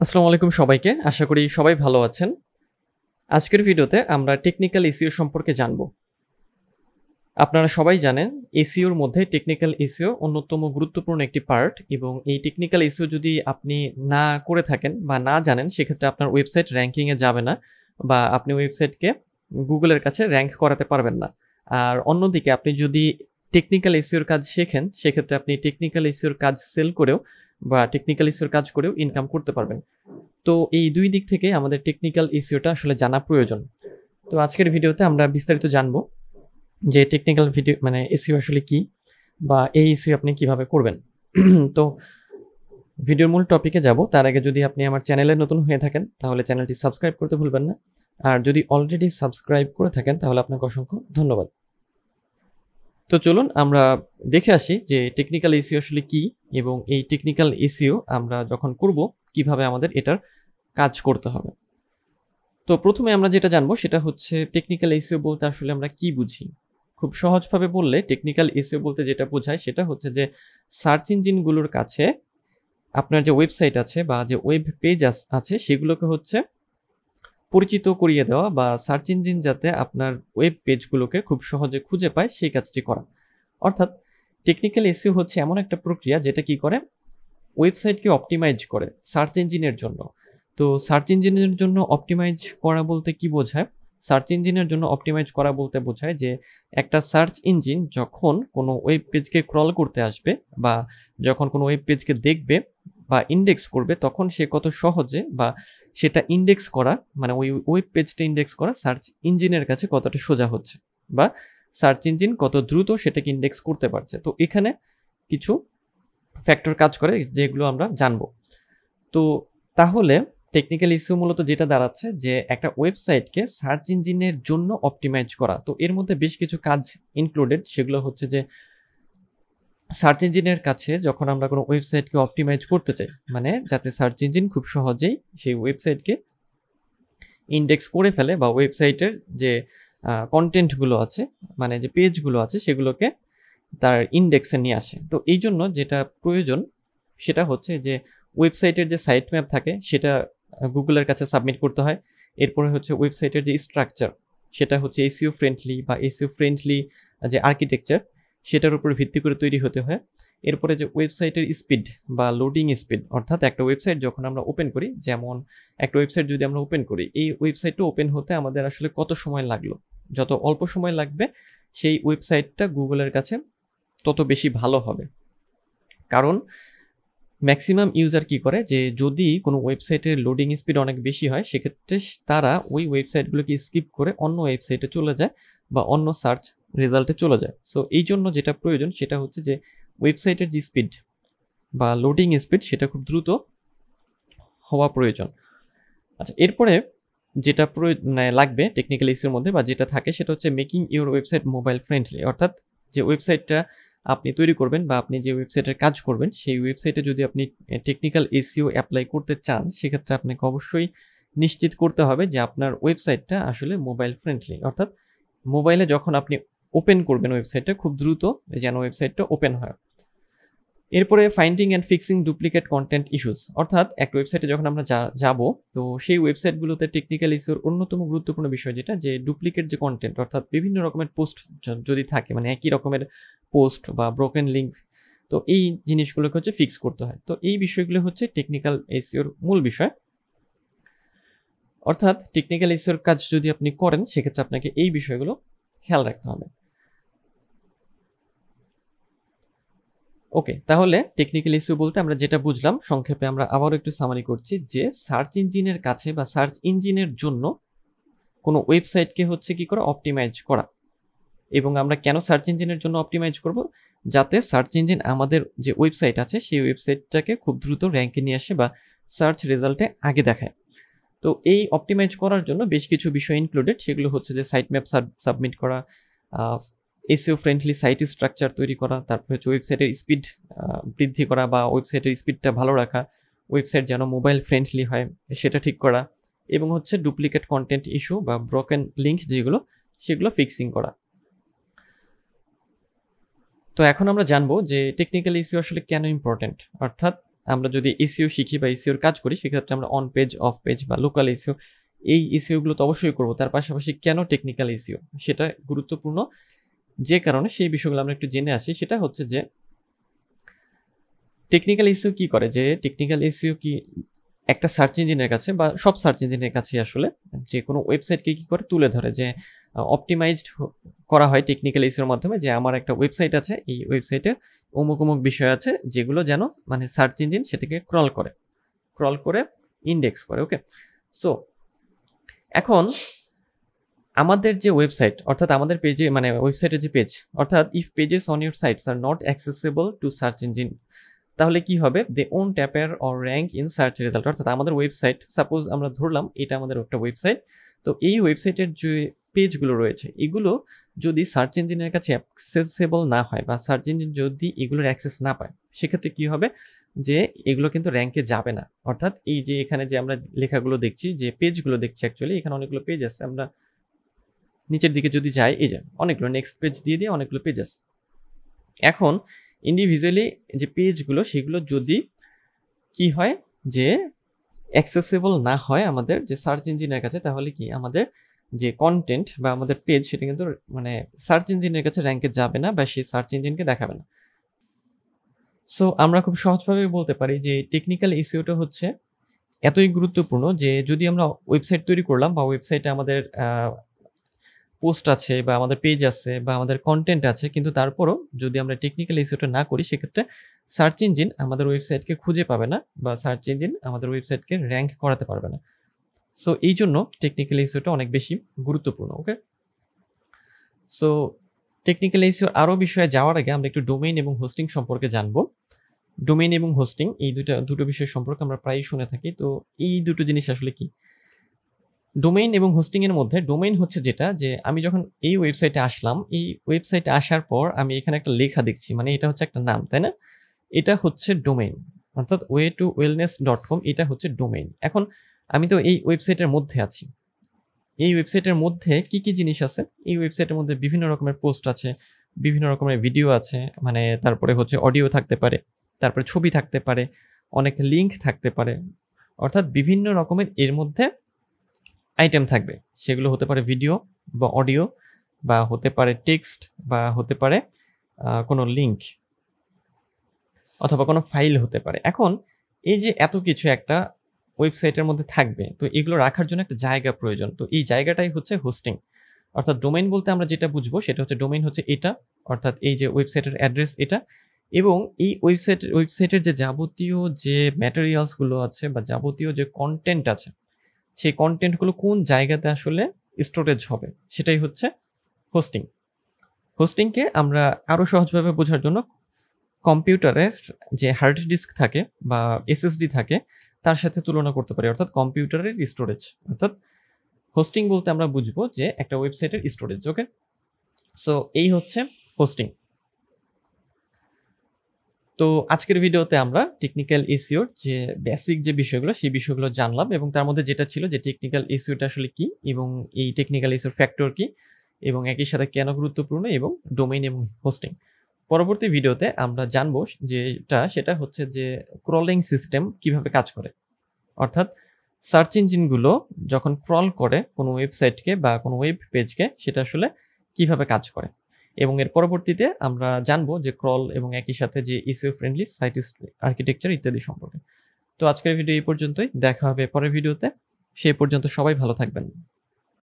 আসসালামু আলাইকুম সবাইকে। আশা করি সবাই ভালো আছেন। আজকের ভিডিওতে আমরা টেকনিক্যাল এসইও সম্পর্কে জানব। আপনারা সবাই জানেন এসইওর মধ্যে টেকনিক্যাল এসইও অন্যতম গুরুত্বপূর্ণ একটি পার্ট এবং এই টেকনিক্যাল এসইও যদি আপনি না করে থাকেন বা না জানেন সেক্ষেত্রে আপনার ওয়েবসাইট র‍্যাংকিংয়ে যাবে না বা আপনি ওয়েবসাইটকে গুগলের কাছে র‍্যাংক করাতে পারবেন না। আর অন্যদিকে আপনি যদি টেকনিক্যাল এসইওর কাজ শেখেন সেক্ষেত্রে আপনি টেকনিক্যাল এসইওর কাজ সেল করেও বা টেকনিক্যাল এসইওর কাজ করেও ইনকাম করতে পারবেন। তো এই দুই দিক থেকে আমাদের টেকনিক্যাল এসইওটা আসলে জানা প্রয়োজন। তো আজকের ভিডিওতে আমরা বিস্তারিত জানব যে টেকনিক্যাল এসইও আসলে কি বা এই এসইও আপনি কিভাবে করবেন। তো ভিডিওর মূল টপিকে যাব তার আগে যদি আপনি আমার চ্যানেলে নতুন হয়ে থাকেন তাহলে চ্যানেলটি সাবস্ক্রাইব করতে ভুলবেন না। আর যদি অলরেডি সাবস্ক্রাইব করে থাকেন তাহলে আপনাকে অসংখ্য ধন্যবাদ। তো চলুন আমরা দেখে আসি যে টেকনিক্যাল এসইও আসলে কি এবং এই টেকনিক্যাল এসইও আমরা যখন করব কিভাবে আমাদের এটার কাজ করতে হবে। তো প্রথমে আমরা যেটা জানবো সেটা হচ্ছে টেকনিক্যাল এসইও বলতে আসলে আমরা কি বুঝি। খুব সহজভাবে বললে টেকনিক্যাল এসইও বলতে যেটা বোঝায় সেটা হচ্ছে যে সার্চ ইঞ্জিনগুলোর কাছে আপনার যে ওয়েবসাইট আছে বা যে ওয়েব পেজ আছে সেগুলোকে হচ্ছে পরিচিত করিয়ে দেওয়া বা সার্চ ইঞ্জিন যাতে আপনার ওয়েব পেজগুলোকে খুব সহজে খুঁজে পায় সেই কাজটি করা। অর্থাৎ টেকনিক্যাল এসইও হচ্ছে এমন একটা প্রক্রিয়া যেটা কি করে ওয়েবসাইটকে অপটিমাইজ করে সার্চ ইঞ্জিনের জন্য। তো সার্চ ইঞ্জিনের জন্য অপটিমাইজ করা বলতে কি বোঝায়? সার্চ ইঞ্জিনের জন্য অপটিমাইজ করা বলতে বোঝায় যে একটা সার্চ ইঞ্জিন যখন কোনো ওয়েব পেজকে ক্রল করতে আসবে বা যখন কোনো ওয়েব পেজকে দেখবে বা ইন্ডেক্স করবে তখন সে কত সহজে বা সেটা ইন্ডেক্স করা মানে ওই ওয়েব পেজটা ইন্ডেক্স করা সার্চ ইঞ্জিনের কাছে কতটা সোজা হচ্ছে বা সার্চ ইঞ্জিন কত দ্রুত সেটাকে ইন্ডেক্স করতে পারছে। তো এখানে কিছু ফ্যাক্টর কাজ করে যেগুলো আমরা জানবো। তো তাহলে টেকনিক্যাল ইস্যু মূলত যেটা দাঁড়াচ্ছে যে একটা ওয়েবসাইটকে সার্চ ইঞ্জিনের জন্য অপটিমাইজ করা। তো এর মধ্যে বেশ কিছু কাজ ইনক্লুডেড, সেগুলো হচ্ছে যে সার্চ ইঞ্জিনের কাছে যখন আমরা কোনো ওয়েবসাইটকে অপটিমাইজ করতে চাই মানে যাতে সার্চ ইঞ্জিন খুব সহজেই সেই ওয়েবসাইটকে ইন্ডেক্স করে ফেলে বা ওয়েবসাইটের যে কন্টেন্টগুলো আছে মানে যে পেজগুলো আছে সেগুলোকে তার ইন্ডেক্সে নিয়ে আসে। তো এই জন্য যেটা প্রয়োজন সেটা হচ্ছে যে ওয়েবসাইটের যে সাইট ম্যাপ থাকে সেটা গুগলের কাছে সাবমিট করতে হয়। এরপরে হচ্ছে ওয়েবসাইটের যে স্ট্রাকচার সেটা হচ্ছে এসইও ফ্রেন্ডলি বা এসইও ফ্রেন্ডলি যে আর্কিটেকচার সেটার উপর ভিত্তি করে তৈরি হতে হয়। এরপরে যে ওয়েবসাইটের স্পিড বা লোডিং স্পিড, অর্থাৎ একটা ওয়েবসাইট যখন আমরা ওপেন করি, যেমন একটা ওয়েবসাইট যদি আমরা ওপেন করি, এই ওয়েবসাইটটা ওপেন হতে আমাদের আসলে কত সময় লাগলো, যত অল্প সময় লাগবে সেই ওয়েবসাইটটা গুগলের কাছে তত বেশি ভালো হবে। কারণ ম্যাক্সিমাম ইউজার কি করে যে যদি কোনো ওয়েবসাইটের লোডিং স্পিড অনেক বেশি হয় সেক্ষেত্রে তারা ওই ওয়েবসাইটগুলোকে স্কিপ করে অন্য ওয়েবসাইটে চলে যায় বা অন্য সার্চ রেজাল্টে চলে যায়। সো এই জন্য যেটা প্রয়োজন সেটা হচ্ছে যে ওয়েবসাইটের যে স্পিড বা লোডিং স্পিড সেটা খুব দ্রুত হওয়া প্রয়োজন। আচ্ছা, এরপরে যেটা লাগবে টেকনিক্যাল ইস্যুর মধ্যে বা যেটা থাকে সেটা হচ্ছে making your website mobile friendly. অর্থাৎ যে ওয়েবসাইটটা আপনি তৈরি করবেন বা আপনি যে ওয়েবসাইটের কাজ করবেন সেই ওয়েবসাইটে যদি আপনি টেকনিক্যাল এসইও অ্যাপ্লাই করতে চান সেক্ষেত্রে আপনাকে অবশ্যই নিশ্চিত করতে হবে যে আপনার ওয়েবসাইটটা আসলে মোবাইল ফ্রেন্ডলি। অর্থাৎ মোবাইলে যখন আপনি ওপেন করবেন ওয়েবসাইটটা খুব দ্রুত যেন ওয়েবসাইটটা ওপেন হয়। এরপরে finding and fixing duplicate content issues. অর্থাৎ একটা ওয়েবসাইটে যখন আমরা যাব তো সেই ওয়েবসাইটগুলোতে টেকনিক্যাল ইস্যুর অন্যতম গুরুত্বপূর্ণ বিষয় যেটা যে ডুপ্লিকেট যে কন্টেন্ট অর্থাৎ বিভিন্ন রকমের পোস্ট যদি থাকে মানে একই রকমের পোস্ট বা ব্রোকেন লিঙ্ক, তো এই জিনিসগুলোকে হচ্ছে ফিক্স করতে হয়। তো এই বিষয়গুলো হচ্ছে টেকনিক্যাল এসইওর মূল বিষয়। অর্থাৎ টেকনিক্যাল এসইওর কাজ যদি আপনি করেন সেক্ষেত্রে আপনাকে এই বিষয়গুলো খেয়াল রাখতে হবে। ওকে, তাহলে টেকনিক্যাল ইস্যু বলতে আমরা যেটা বুঝলাম সংক্ষেপে আমরা আবারও একটু সামারি করছি যে সার্চ ইঞ্জিনের কাছে বা সার্চ ইঞ্জিনের জন্য কোনো ওয়েবসাইটকে হচ্ছে কি করে অপটিমাইজ করা। এবং আমরা কেন সার্চ ইঞ্জিনের জন্য অপটিমাইজ করব? যাতে সার্চ ইঞ্জিন আমাদের যে ওয়েবসাইট আছে সেই ওয়েবসাইটটাকে খুব দ্রুত র্যাঙ্কে নিয়ে আসে বা সার্চ রেজাল্টে আগে দেখায়। তো এই অপটিমাইজ করার জন্য বেশ কিছু বিষয় ইনক্লুডেড, সেগুলো হচ্ছে যে সাইট ম্যাপ সাবমিট করা, এসইও ফ্রেন্ডলি সাইট স্ট্রাকচার তৈরি করা, তারপর হচ্ছে ওয়েবসাইটের স্পিড বৃদ্ধি করা বা ওয়েবসাইটের স্পিডটা ভালো রাখা, ওয়েবসাইট যেন মোবাইল ফ্রেন্ডলি হয় সেটা ঠিক করা, এবং হচ্ছে ডুপ্লিকেট কন্টেন্ট ইস্যু বা ব্রোকেন লিঙ্ক যেগুলো সেগুলো ফিক্সিং করা। তো এখন আমরা জানবো যে টেকনিক্যাল ইস্যু আসলে কেন ইম্পর্টেন্ট, অর্থাৎ আমরা যদি এসইও শিখি বা এসইওর কাজ করি সেক্ষেত্রে আমরা অন পেজ, অফ পেজ বা লোকাল এসইও এই এসইওগুলো তো অবশ্যই করব। তার পাশাপাশি কেন টেকনিক্যাল এসইও সেটা গুরুত্বপূর্ণ, যে কারণে সেই বিষয়গুলো আমরা একটু জেনে আসি। সেটা হচ্ছে যে টেকনিক্যাল এসইও কি করে, যে টেকনিক্যাল এসইও কি একটা সার্চ ইঞ্জিনের কাছে বা সব সার্চ ইঞ্জিনের কাছে আসলে যে কোনো ওয়েবসাইটকে কি করে তুলে ধরে, যে অপটিমাইজড করা হয় টেকনিক্যাল এসইওর মাধ্যমে, যে আমার একটা ওয়েবসাইট আছে, এই ওয়েবসাইটে অমুক অমুক বিষয় আছে যেগুলো যেন মানে সার্চ ইঞ্জিন সেটাকে ক্রল করে ইন্ডেক্স করে। ওকে, সো এখন আমাদের যে ওয়েবসাইট অর্থাৎ আমাদের পেজে মানে ওয়েবসাইটের যে পেজ অর্থাৎ if pages on your sites are not accessible to search engine, তাহলে কি হবে, they won't appear or rank in search result. অর্থাৎ আমাদের ওয়েবসাইট, সাপোজ আমরা ধরলাম এটা আমাদের একটা ওয়েবসাইট, তো এই ওয়েবসাইটের যে পেজগুলো রয়েছে এগুলো যদি সার্চ ইঞ্জিনের কাছে অ্যাক্সেসেবল না হয় বা সার্চ ইঞ্জিন যদি এগুলোর অ্যাক্সেস না পায়, সেক্ষেত্রে কি হবে, যে এগুলো কিন্তু র্যাঙ্কে যাবে না। অর্থাৎ এই যে এখানে যে আমরা লেখাগুলো দেখছি, যে পেজগুলো দেখছি, অ্যাকচুয়ালি এখানে অনেকগুলো পেজ আছে, আমরা নিচের দিকে যদি যাই, এই যে অনেকগুলো নেক্সট পেজ দিয়ে অনেকগুলো পেজ আছে। এখন ইন্ডিভিজুয়ালি যে পেজগুলো সেগুলো যদি কি হয়, যে অ্যাক্সেসেবল না হয় আমাদের যে সার্চ ইঞ্জিনের কাছে, তাহলে কি আমাদের যে কন্টেন্ট বা আমাদের পেজ সেটা কিন্তু মানে সার্চ ইঞ্জিনের কাছে র্যাঙ্কে যাবে না বা সেই সার্চ ইঞ্জিনকে দেখাবে না। সো আমরা খুব সহজভাবে বলতে পারি যে টেকনিক্যাল এসইওটা হচ্ছে এতই গুরুত্বপূর্ণ যে যদি আমরা ওয়েবসাইট তৈরি করলাম বা ওয়েবসাইটে আমাদের পোস্ট আছে বা আমাদের পেজ আছে বা আমাদের কন্টেন্ট আছে, কিন্তু তারপরও যদি আমরা টেকনিক্যাল এসইওটা না করি সেক্ষেত্রে সার্চ ইঞ্জিন আমাদের ওয়েবসাইটকে খুঁজে পাবে না বা সার্চ ইঞ্জিন আমাদের ওয়েবসাইটকে র্যাঙ্ক করাতে পারবে না। সো এই জন্য টেকনিক্যাল এসইওটা অনেক বেশি গুরুত্বপূর্ণ। ওকে, সো টেকনিক্যাল এসইওর আরও বিষয়ে যাওয়ার আগে আমরা একটু ডোমেইন এবং হোস্টিং সম্পর্কে জানবো। ডোমেইন এবং হোস্টিং এই দুটো বিষয় সম্পর্কে আমরা প্রায়ই শুনে থাকি। তো এই দুটো জিনিস আসলে কি? ডোমেইন এবং হোস্টিং এর মধ্যে ডোমেইন হচ্ছে যেটা, যে আমি যখন এই ওয়েবসাইটে আসলাম, এই ওয়েবসাইটে আসার পর আমি এখানে একটা লেখা দেখছি, মানে এটা হচ্ছে একটা নাম, তাই না? এটা হচ্ছে ডোমেইন, অর্থাৎ way2wellness.com এটা হচ্ছে ডোমেইন। এখন আমি তো এই ওয়েবসাইটের মধ্যে আছি। এই ওয়েবসাইটের মধ্যে কি কি জিনিস আছে? এই ওয়েবসাইটের মধ্যে বিভিন্ন রকমের পোস্ট আছে, বিভিন্ন রকমের ভিডিও আছে, মানে তারপরে হচ্ছে অডিও থাকতে পারে, তারপরে ছবি থাকতে পারে, অনেক লিঙ্ক থাকতে পারে, অর্থাৎ বিভিন্ন রকমের এর মধ্যে আইটেম থাকবে। সেগুলো হতে পারে ভিডিও বা অডিও বা হতে পারে টেক্সট বা হতে পারে কোনো লিঙ্ক অথবা কোনো ফাইল হতে পারে। এখন এই যে এত কিছু একটা ওয়েবসাইটের মধ্যে থাকবে, তো এগুলো রাখার জন্য একটা জায়গা প্রয়োজন। তো এই জায়গাটাই হচ্ছে হোস্টিং। অর্থাৎ ডোমেইন বলতে আমরা যেটা বুঝবো সেটা হচ্ছে ডোমেইন হচ্ছে এটা, অর্থাৎ এই যে ওয়েবসাইটের অ্যাড্রেস এটা, এবং এই ওয়েবসাইটের যে যাবতীয় যে ম্যাটেরিয়ালসগুলো আছে বা যাবতীয় যে কন্টেন্ট আছে, সেই কন্টেন্টগুলো কোন জায়গাতে আসলে স্টোরেজ হবে সেটাই হচ্ছে হোস্টিং। হোস্টিংকে আমরা আরও সহজভাবে বোঝার জন্য কম্পিউটারের যে হার্ড ডিস্ক থাকে বা এসএসডি থাকে তার সাথে তুলনা করতে পারি, অর্থাৎ কম্পিউটারের স্টোরেজ। অর্থাৎ হোস্টিং বলতে আমরা বুঝবো যে একটা ওয়েবসাইটের স্টোরেজ। ওকে, সো এই হচ্ছে হোস্টিং। তো আজকের ভিডিওতে আমরা টেকনিক্যাল এসইওর যে বেসিক যে বিষয়গুলো সেই বিষয়গুলো জানলাম, এবং তার মধ্যে যেটা ছিল যে টেকনিক্যাল এসইওটা আসলে কি এবং এই টেকনিক্যাল এসইওর ফ্যাক্টর কি এবং একই সাথে কেন গুরুত্বপূর্ণ, এবং ডোমেইন এবং হোস্টিং। পরবর্তী ভিডিওতে আমরা জানবো সেটা হচ্ছে যে ক্রলিং সিস্টেম কিভাবে কাজ করে, অর্থাৎ সার্চ ইঞ্জিনগুলো যখন ক্রল করে কোনো ওয়েবসাইটকে বা কোনো ওয়েব পেজকে সেটা আসলে কিভাবে কাজ করে, এবং এর পরবর্তীতে আমরা জানবো যে ক্রল এবং একই সাথে যে এসইও ফ্রেন্ডলি সাইট আর্কিটেকচার ইত্যাদি সম্পর্কে। তো আজকের ভিডিও এই পর্যন্তই, দেখা হবে পরের ভিডিওতে। সেই পর্যন্ত সবাই ভালো থাকবেন।